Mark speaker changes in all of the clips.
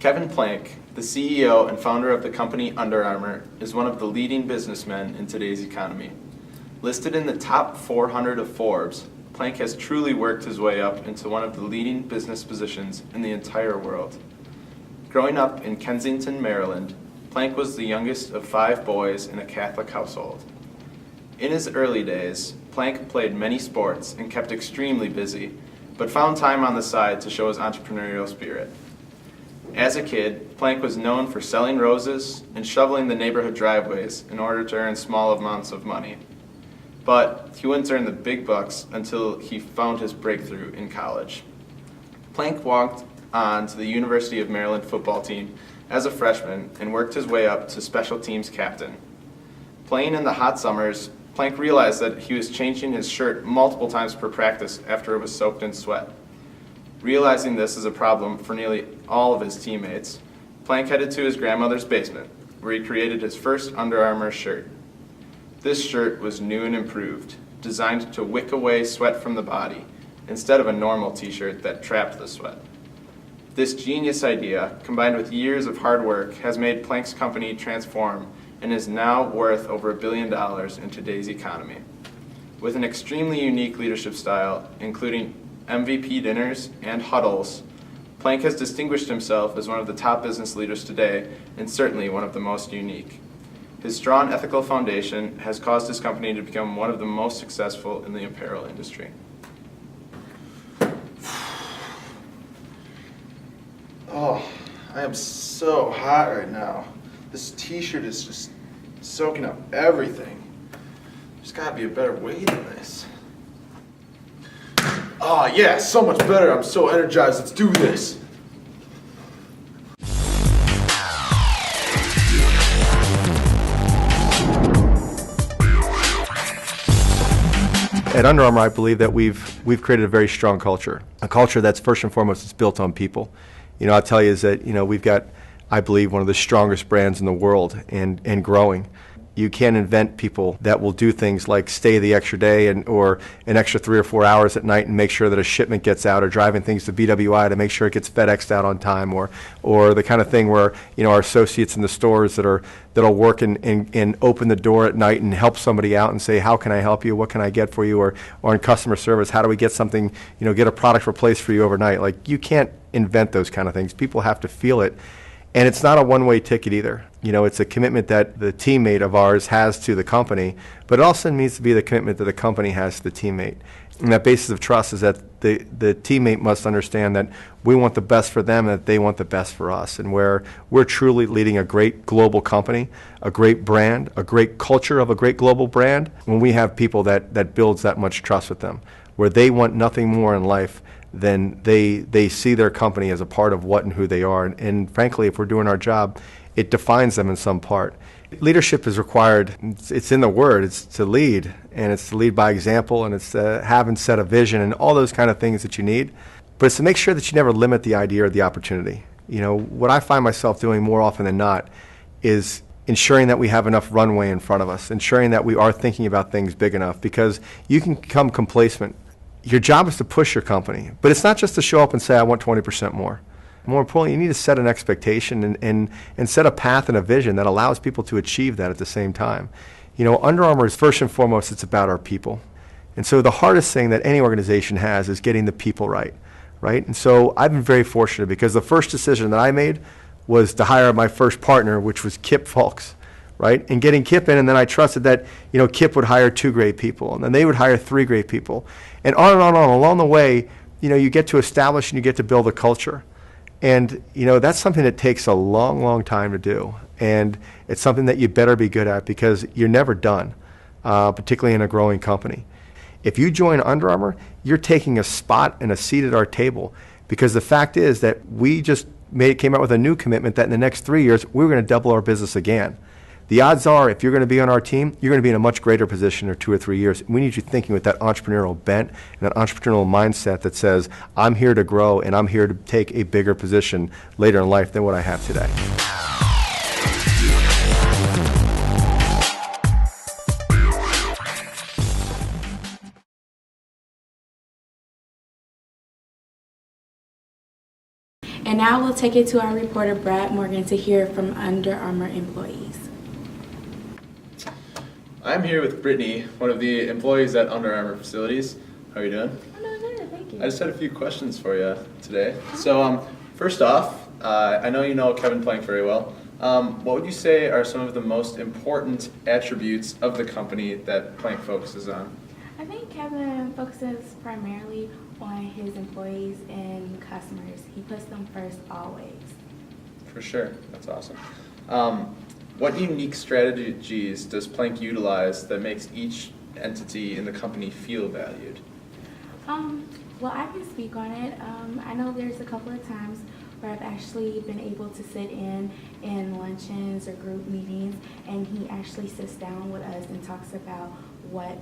Speaker 1: Kevin Plank, the CEO and founder of the company Under Armour, is one of the leading businessmen in today's economy. Listed in the top 400 of Forbes, Plank has truly worked his way up into one of the leading business positions in the entire world. Growing up in Kensington, Maryland, Plank was the youngest of 5 boys in a Catholic household. In his early days, Plank played many sports and kept extremely busy, but found time on the side to show his entrepreneurial spirit. As a kid, Plank was known for selling roses and shoveling the neighborhood driveways in order to earn small amounts of money. But he wouldn't earn the big bucks until he found his breakthrough in college. Plank walked on to the University of Maryland football team as a freshman and worked his way up to special teams captain. Playing in the hot summers, Plank realized that he was changing his shirt multiple times per practice after it was soaked in sweat. Realizing this is a problem for nearly all of his teammates, Plank headed to his grandmother's basement, where he created his first Under Armour shirt. This shirt was new and improved, designed to wick away sweat from the body, instead of a normal t-shirt that trapped the sweat. This genius idea, combined with years of hard work, has made Plank's company transform and is now worth over $1 billion in today's economy. With an extremely unique leadership style, including MVP dinners and huddles, Plank has distinguished himself as one of the top business leaders today and certainly one of the most unique. His strong ethical foundation has caused his company to become one of the most successful in the apparel industry.
Speaker 2: Oh, I am so hot right now. This t-shirt is just soaking up everything. There's gotta be a better way than this. Oh yeah, so much better. I'm so energized. Let's do this.
Speaker 3: At Under Armour, I believe that we've created a very strong culture, a culture that's first and foremost is built on people. I'll tell you is that we've got, I believe, one of the strongest brands in the world and growing. You can't invent people that will do things like stay the extra day or an extra 3 or 4 hours at night and make sure that a shipment gets out, or driving things to BWI to make sure it gets FedExed out on time, or the kind of thing where our associates in the stores that'll work and open the door at night and help somebody out and say, how can I help you? What can I get for you? Or in customer service, how do we get something, get a product replaced for you overnight? Like, you can't invent those kind of things. People have to feel it. And it's not a one-way ticket either. It's a commitment that the teammate of ours has to the company, but it also needs to be the commitment that the company has to the teammate. And that basis of trust is that the teammate must understand that we want the best for them and that they want the best for us. And where we're truly leading a great global company, a great brand, a great culture of a great global brand, when we have people that builds that much trust with them, where they want nothing more in life then they see their company as a part of what and who they are. And frankly, if we're doing our job, it defines them in some part. Leadership is required. It's in the word. It's to lead, and it's to lead by example, and it's to have and set a vision and all those kind of things that you need. But it's to make sure that you never limit the idea or the opportunity. What I find myself doing more often than not is ensuring that we have enough runway in front of us, ensuring that we are thinking about things big enough, because you can become complacent. Your job is to push your company, but it's not just to show up and say, I want 20% more. More importantly, you need to set an expectation and set a path and a vision that allows people to achieve that at the same time. Under Armour is first and foremost, it's about our people. And so the hardest thing that any organization has is getting the people right? And so I've been very fortunate, because the first decision that I made was to hire my first partner, which was Kip Fulks. And getting Kip in, and then I trusted that Kip would hire 2 great people, and then they would hire 3 great people, and on and on and on. Along the way, you get to establish and you get to build a culture, and that's something that takes a long, long time to do, and it's something that you better be good at, because you're never done, particularly in a growing company. If you join Under Armour, you're taking a spot and a seat at our table, because the fact is that we just came out with a new commitment that in the next 3 years we're going to double our business again. The odds are, if you're going to be on our team, you're going to be in a much greater position in 2 or 3 years. We need you thinking with that entrepreneurial bent and that entrepreneurial mindset that says, I'm here to grow and I'm here to take a bigger position later in life than what I have today.
Speaker 4: And now we'll take it to our reporter, Brad Morgan, to hear from Under Armour employees.
Speaker 1: I'm here with Brittany, one of the employees at Under Armour facilities. How are you doing?
Speaker 4: I'm doing good, thank you.
Speaker 1: I just had a few questions for you today. So, first off, I know you know Kevin Plank very well. What would you say are some of the most important attributes of the company that Plank focuses on?
Speaker 4: I think Kevin focuses primarily on his employees and customers. He puts them first always.
Speaker 1: For sure, that's awesome. What unique strategies does Plank utilize that makes each entity in the company feel valued?
Speaker 4: Well, I can speak on it. I know there's a couple of times where I've actually been able to sit in luncheons or group meetings, and he actually sits down with us and talks about what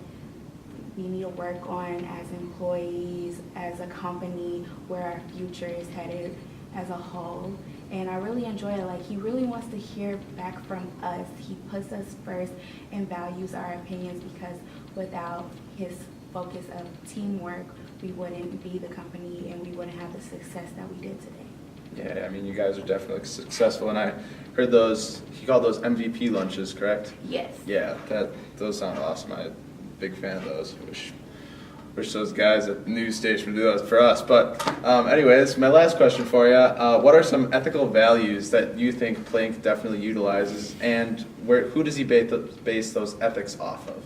Speaker 4: we need to work on as employees, as a company, where our future is headed as a whole. And I really enjoy it. Like, he really wants to hear back from us. He puts us first and values our opinions, because without his focus of teamwork, we wouldn't be the company and we wouldn't have the success that we did today.
Speaker 1: Yeah, I mean, you guys are definitely successful, and I heard those, he called those MVP lunches, correct?
Speaker 4: Yes.
Speaker 1: Yeah, those sound awesome. I'm a big fan of those. Wish those guys at the news station would do that for us. But anyways, my last question for you. What are some ethical values that you think Plank definitely utilizes, and who does he base those ethics off of?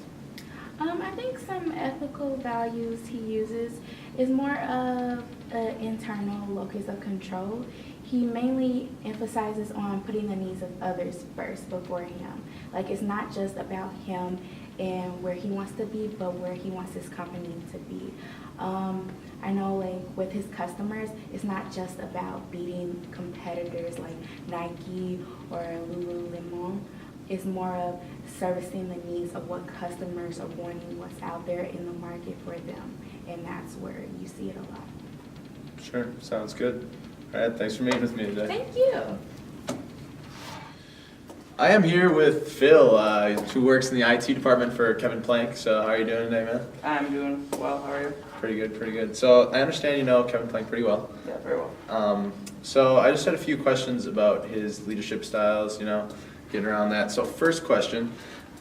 Speaker 4: I think some ethical values he uses is more of an internal locus of control. He mainly emphasizes on putting the needs of others first before him. Like, it's not just about him and where he wants to be, but where he wants his company to be. I know, like, with his customers, it's not just about beating competitors like Nike or Lululemon. It's more of servicing the needs of what customers are wanting, what's out there in the market for them. And that's where you see it a lot.
Speaker 1: Sure, sounds good. All right, thanks for meeting with me today.
Speaker 4: Thank you.
Speaker 1: I am here with Phil, who works in the IT department for Kevin Plank. So how are you doing today, man?
Speaker 5: I'm doing well. How are you?
Speaker 1: Pretty good, pretty good. So I understand you know Kevin Plank pretty well.
Speaker 5: Yeah, very well.
Speaker 1: So I just had a few questions about his leadership styles, getting around that. So first question,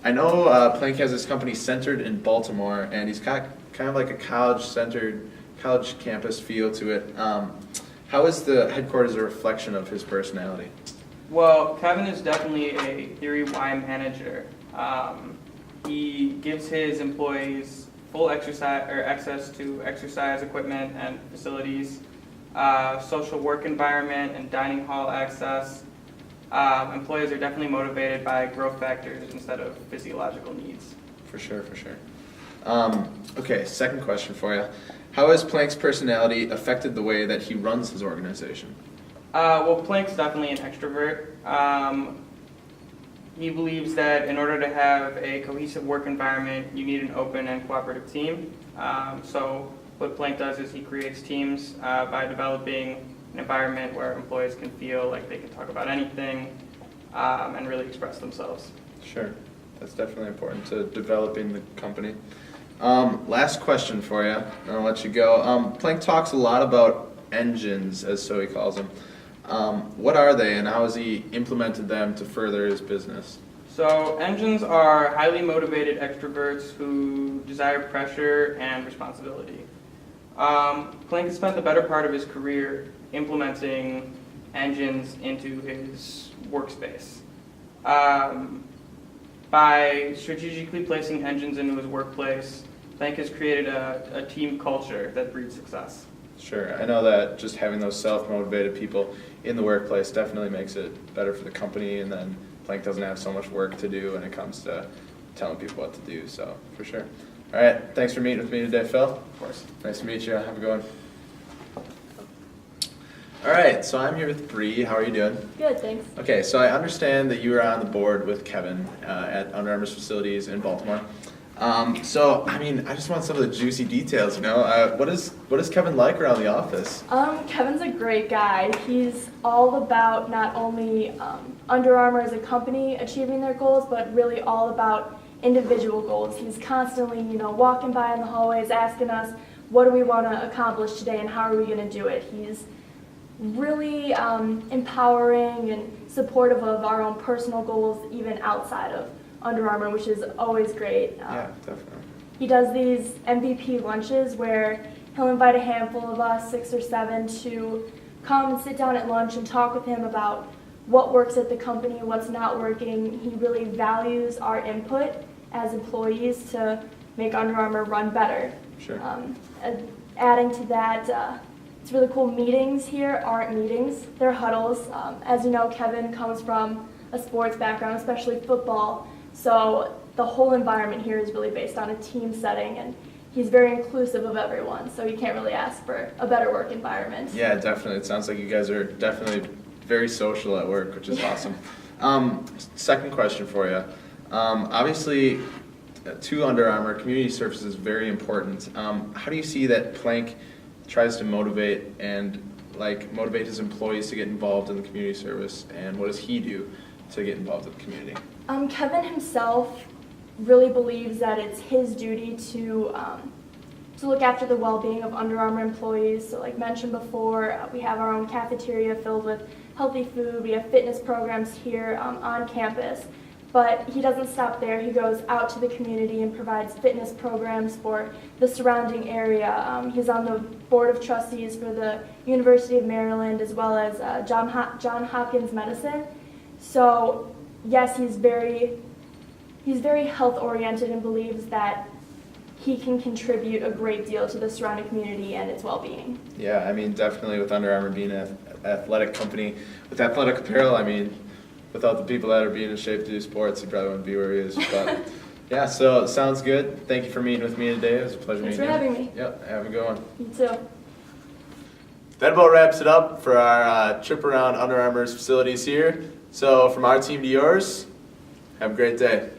Speaker 1: I know Plank has this company centered in Baltimore, and he's got kind of like a college campus feel to it. How is the headquarters a reflection of his personality?
Speaker 5: Well, Kevin is definitely a Theory Y manager. He gives his employees full access to exercise equipment and facilities, social work environment, and dining hall access. Employees are definitely motivated by growth factors instead of physiological needs.
Speaker 1: For sure, for sure. Okay, second question for you. How has Plank's personality affected the way that he runs his organization?
Speaker 5: Well, Plank's definitely an extrovert. He believes that in order to have a cohesive work environment, you need an open and cooperative team. So what Plank does is he creates teams by developing an environment where employees can feel like they can talk about anything and really express themselves.
Speaker 1: Sure, that's definitely important to developing the company. Last question for you, and I'll let you go. Plank talks a lot about engines, as so he calls them. What are they, and how has he implemented them to further his business?
Speaker 5: So engines are highly motivated extroverts who desire pressure and responsibility. Plank has spent the better part of his career implementing engines into his workspace. By strategically placing engines into his workplace, Plank has created a team culture that breeds success.
Speaker 1: Sure, I know that just having those self-motivated people in the workplace definitely makes it better for the company, and then Plank doesn't have so much work to do when it comes to telling people what to do, so for sure. All right, thanks for meeting with me today, Phil.
Speaker 5: Of course.
Speaker 1: Nice to meet you. Have a good one. All right, so I'm here with Bree. How are you doing?
Speaker 6: Good, thanks.
Speaker 1: Okay, so I understand that you were on the board with Kevin at Under Armour's facilities in Baltimore. So, I mean, I just want some of the juicy details, What is Kevin like around the office?
Speaker 6: Kevin's a great guy. He's all about not only Under Armour as a company achieving their goals, but really all about individual goals. He's constantly, walking by in the hallways asking us, what do we want to accomplish today and how are we going to do it? He's really empowering and supportive of our own personal goals, even outside of Under Armour, which is always great.
Speaker 1: Yeah, definitely.
Speaker 6: He does these MVP lunches where he'll invite a handful of us, 6 or 7, to come and sit down at lunch and talk with him about what works at the company, what's not working. He really values our input as employees to make Under Armour run better.
Speaker 1: Sure.
Speaker 6: Adding to that, it's really cool. Meetings here aren't meetings, they're huddles. As you know, Kevin comes from a sports background, especially football, so the whole environment here is really based on a team setting, and he's very inclusive of everyone, so you can't really ask for a better work environment.
Speaker 1: Yeah, definitely. It sounds like you guys are definitely very social at work, which is awesome. Second question for you. Obviously, to Under Armour, community service is very important. How do you see that Plank tries to motivate his employees to get involved in the community service, and what does he do to get involved in the community?
Speaker 6: Kevin himself really believes that it's his duty to look after the well-being of Under Armour employees. So like mentioned before, we have our own cafeteria filled with healthy food. We have fitness programs here on campus. But he doesn't stop there. He goes out to the community and provides fitness programs for the surrounding area. He's on the board of trustees for the University of Maryland, as well as John Hopkins Medicine. So yes, he's very health oriented and believes that he can contribute a great deal to the surrounding community and its well-being.
Speaker 1: Yeah, I mean, definitely with Under Armour being an athletic company, with athletic apparel, I mean, without the people that are being in shape to do sports, he probably wouldn't be where he is. But yeah, so sounds good. Thank you for meeting with me today. It was a pleasure
Speaker 6: Thanks
Speaker 1: meeting
Speaker 6: for
Speaker 1: you.
Speaker 6: having me.
Speaker 1: Yep, have a good one.
Speaker 6: You too.
Speaker 1: That about wraps it up for our trip around Under Armour's facilities here. So from our team to yours, have a great day.